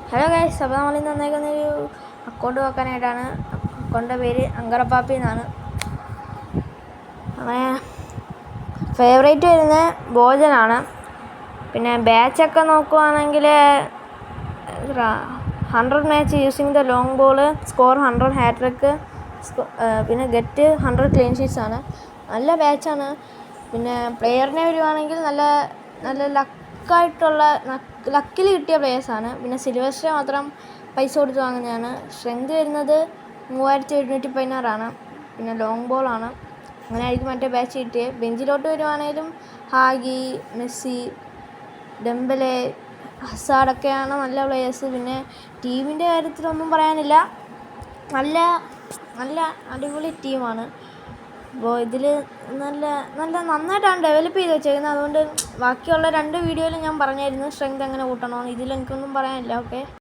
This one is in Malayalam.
ഹലോ ഗൈസ്, അപ്പോൾ നമ്മൾ ഇന്ന് വന്നേക്കുന്നൊരു അക്കൗണ്ട് നോക്കാനായിട്ടാണ്. അക്കൗണ്ടിൻ്റെ പേര് അങ്കറപ്പാപ്പി എന്നാണ്. അങ്ങനെ ഫേവറേറ്റ് വരുന്ന ഭോജനാണ്. പിന്നെ ബാച്ചൊക്കെ നോക്കുവാണെങ്കിൽ 100 match using the long ball, score 100 hat trick, പിന്നെ ഗെറ്റ് 100 ക്ലീൻ ഷീറ്റ്സ് ആണ്. നല്ല ബാച്ചാണ്. പിന്നെ പ്ലെയറിനെ വരുവാണെങ്കിൽ നല്ല നല്ല ലക്കിൽ കിട്ടിയ പ്ലേയേഴ്സാണ്. പിന്നെ സിൽവർ സ്റ്റാർ മാത്രം പൈസ കൊടുത്ത് വാങ്ങുന്നതാണ്. സ്ട്രെങ്ത് വരുന്നത് 3716 പിന്നെ ലോങ് ബോളാണ്. അങ്ങനെ ആയിരിക്കും മറ്റേ ബാച്ച് കിട്ടിയത്. ബെഞ്ചിലോട്ട് വരുവാണെങ്കിലും ഹാഗി, മെസ്സി, ഡെംബലെ, ഹസാഡൊക്കെയാണ് നല്ല പ്ലേയേഴ്സ്. പിന്നെ ടീമിൻ്റെ കാര്യത്തിലൊന്നും പറയാനില്ല, നല്ല നല്ല അടിപൊളി ടീമാണ്. അപ്പോൾ ഇതിൽ നന്നായിട്ടാണ് ഡെവലപ്പ് ചെയ്ത് വെച്ചേക്കുന്നത്. അതുകൊണ്ട് ബാക്കിയുള്ള 2 വീഡിയോയിൽ ഞാൻ പറഞ്ഞായിരുന്നു സ്ട്രെങ്ത് എങ്ങനെ കൂട്ടണമെന്ന്. ഇതിൽ എനിക്കൊന്നും പറയാനില്ല. ഓക്കെ.